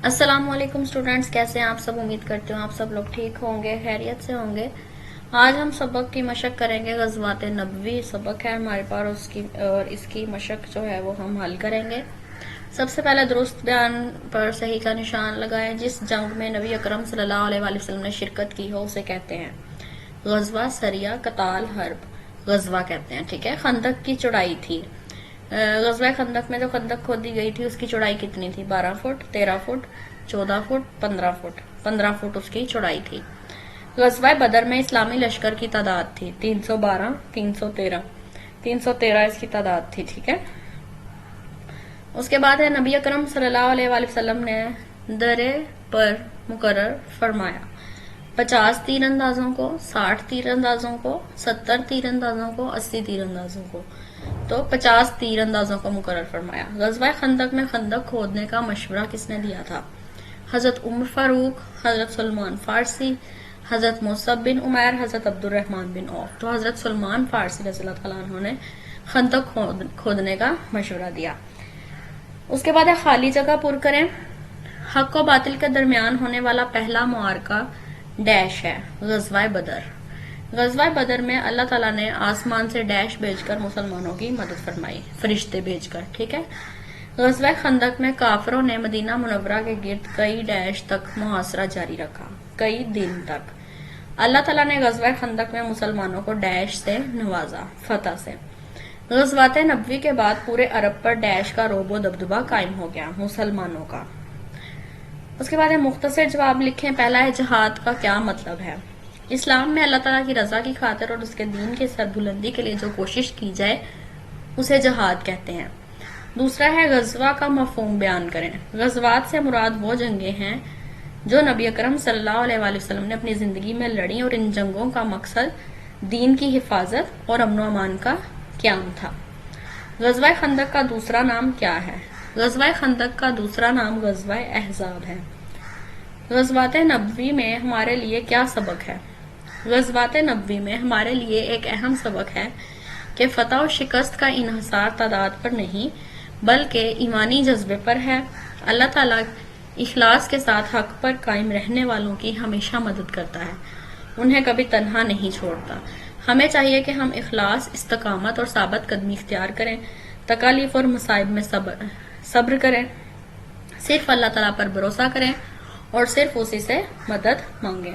السلام علیکم اسٹوڈینٹس، کیسے ہیں آپ سب؟ امید کرتے ہوں آپ سب لوگ ٹھیک ہوں گے، خیریت سے ہوں گے۔ آج ہم سبق کی مشق کریں گے۔ غزوات نبوی سبق ہے ہمارے پاس اور اس کی مشق جو ہے وہ ہم حل کریں گے۔ سب سے پہلے درست بیان پر صحیح کا نشان لگائیں۔ جس جنگ میں نبی اکرم صلی اللہ علیہ وآلہ وسلم نے شرکت کی ہو اسے کہتے ہیں غزوہ، سریہ، قتال، حرب، غزوہ کہتے ہیں، ٹھیک ہے۔ خندق کی چوڑائی تھی۔ غزوہ خندق میں جو خندق کھودی گئی تھی اس کی چوڑائی کتنی تھی؟ 12 feet, 13 feet, 14 feet, 15 feet. 15 feet اس کی چوڑائی تھی۔ غزوہ بدر میں اسلامی لشکر کی تعداد تھی 312، 313 313 اس کی تعداد تھی، ٹھیک ہے۔ اس کے بعد ہے نبی اکرم صلی اللہ علیہ وآلہ وسلم نے درے پر مقرر فرمایا 50 تیر اندازوں کو، 60 تیر اندازوں کو، 70 تیر اندازوں کو، 80 تیر اندازوں کو، تو 50 تیر اندازوں کو مقرر فرمایا۔ غزوہ خندق میں خندق کھودنے کا مشورہ کس نے دیا تھا؟ حضرت عمر فاروق، حضرت سلمان فارسی، حضرت مصعب بن عمیر، حضرت عبد الرحمن بن عوف۔ تو حضرت سلمان فارسی رضی اللہ تعالیٰ عنہ نے خندق کھودنے کا مشورہ دیا۔ اس کے بعد ہے خالی جگہ پر کریں۔ حق و باطل کے درمیان ہونے والا پہلا معرکہ ڈیش ہے، غزوہ بدر۔ غزوہ بدر میں اللہ تعالیٰ نے آسمان سے ڈیش بھیج کر مسلمانوں کی مدد فرمائی، فرشتے بھیج کر، ٹھیک ہے۔ غزوہ خندق میں کافروں نے مدینہ منورہ کے گرد کئی ڈیش تک محاصرہ جاری رکھا، کئی دن تک۔ اللہ تعالیٰ نے غزوہ خندق میں مسلمانوں کو ڈیش سے نوازا، فتح سے۔ غزوات نبوی کے بعد پورے عرب پر ڈیش کا رعب و دبدبہ قائم ہو گیا، مسلمانوں کا۔ اس کے بعد مختصر جواب لکھیں۔ پہلا ہے جہاد کا کیا مطلب ہے؟ اسلام میں اللہ تعالیٰ کی رضا کی خاطر اور اس کے دین کی سربلندی کے لیے جو کوشش کی جائے اسے جہاد کہتے ہیں۔ دوسرا ہے غزوہ کا مفہوم بیان کریں۔ غزوات سے مراد وہ جنگیں ہیں جو نبی اکرم صلی اللہ علیہ وآلہ وسلم نے اپنی زندگی میں لڑیں اور ان جنگوں کا مقصد دین کی حفاظت اور امن و امان کا قیام تھا۔ غزوہ خندق کا دوسرا نام کیا ہے؟ غزوہ خندق کا دوسرا نام غزوہ احزاب ہے۔ غزوات نبوی میں ہمارے لیے کیا سبق ہے؟ غزوات نبوی میں ہمارے لیے ایک اہم سبق ہے کہ فتح و شکست کا انحصار تعداد پر نہیں بلکہ ایمانی جذبے پر ہے۔ اللہ تعالیٰ اخلاص کے ساتھ حق پر قائم رہنے والوں کی ہمیشہ مدد کرتا ہے، انہیں کبھی تنہا نہیں چھوڑتا۔ ہمیں چاہیے کہ ہم اخلاص، استقامت اور ثابت قدمی اختیار کریں، تکالیف اور مصائب میں صبر کریں، صرف اللہ تعالیٰ پر بھروسہ کریں اور صرف اسی سے مدد مانگیں۔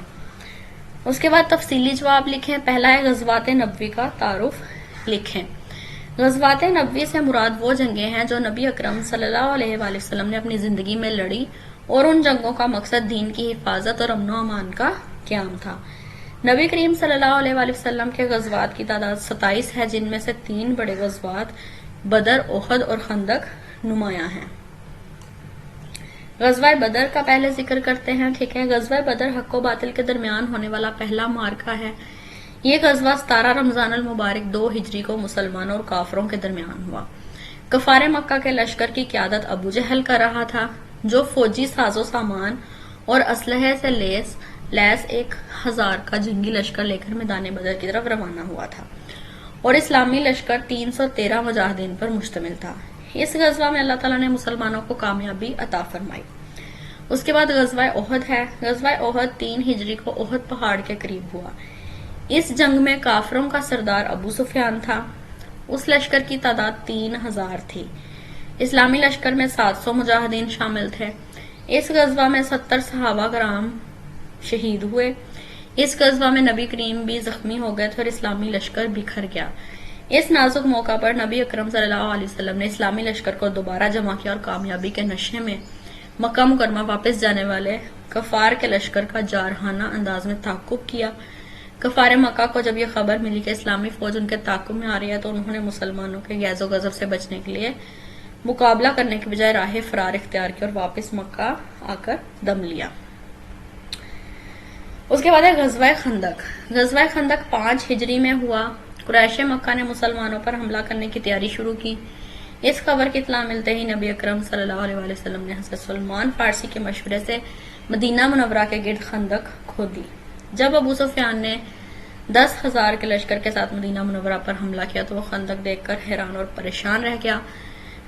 اس کے بعد تفصیلی جواب لکھیں۔ پہلا ہے غزوات نبوی کا تعارف لکھیں۔ غزوات نبوی سے مراد وہ جنگیں ہیں جو نبی اکرم صلی اللہ علیہ وآلہ وسلم نے اپنی زندگی میں لڑی اور ان جنگوں کا مقصد دین کی حفاظت اور امن و امان کا قیام تھا۔ نبی کریم صلی اللہ علیہ وآلہ وسلم کے غزوات کی تعداد 27 ہے، جن میں سے 3 بڑے غزوات بدر، احد اور خندق نمایاں ہیں۔ غزوہ بدر کا پہلے ذکر کرتے ہیں، ٹھیک ہے۔ غزوہ بدر حق و باطل کے درمیان ہونے والا پہلا معرکہ ہے۔ یہ غزوہ 17 رمضان المبارک 2 ہجری کو مسلمانوں اور کافروں کے درمیان ہوا۔ کفار مکہ کے لشکر کی قیادت ابو جہل کر رہا تھا، جو فوجی ساز و سامان اور اسلحے سے لیس 1000 کا جنگی لشکر لے کر میدان بدر کی طرف روانہ ہوا تھا، اور اسلامی لشکر 313 مجاہدین پر مشتمل تھا۔ اس غزوہ میں اللہ تعالیٰ نے مسلمانوں کو کامیابی عطا فرمائی۔ اس کے بعد غزوہ احد ہے۔ غزوہ احد 3 ہجری کو احد پہاڑ کے قریب ہوا۔ اس جنگ میں کافروں کا سردار ابو سفیان تھا۔ اس لشکر کی تعداد 3000 تھی۔ اسلامی لشکر میں 700 مجاہدین شامل تھے۔ اس غزوہ میں 70 صحابہ کرام شہید ہوئے۔ اس غزوہ میں نبی کریم بھی زخمی ہو گئے تھے اور اسلامی لشکر بکھر گیا۔ اس نازک موقع پر نبی اکرم صلی اللہ علیہ وسلم نے اسلامی لشکر کو دوبارہ جمع کیا اور کامیابی کے نشے میں مکہ مکرمہ واپس جانے والے کفار کے لشکر کا جارحانہ انداز میں تعاقب کیا۔ کفار مکہ کو جب یہ خبر ملی کہ اسلامی فوج ان کے تعاقب میں آ رہی ہے تو انہوں نے مسلمانوں کے غیظ و غضب سے بچنے کے لیے مقابلہ کرنے کے بجائے راہ فرار اختیار کی اور واپس مکہ آ کر دم لیا۔ اس کے بعد ہے غزوہ خندق۔ غزوہ خندق 5 ہجری میں ہوا۔ قریش مکہ نے مسلمانوں پر حملہ کرنے کی تیاری شروع کی۔ اس خبر کی اطلاع ملتے ہی نبی اکرم صلی اللہ علیہ وآلہ وسلم نے حضرت سلمان فارسی کے مشورے سے مدینہ منورہ کے گرد خندق کھودی۔ جب ابو سفیان نے 10,000 کے لشکر کے ساتھ مدینہ منورہ پر حملہ کیا تو وہ خندق دیکھ کر حیران اور پریشان رہ گیا۔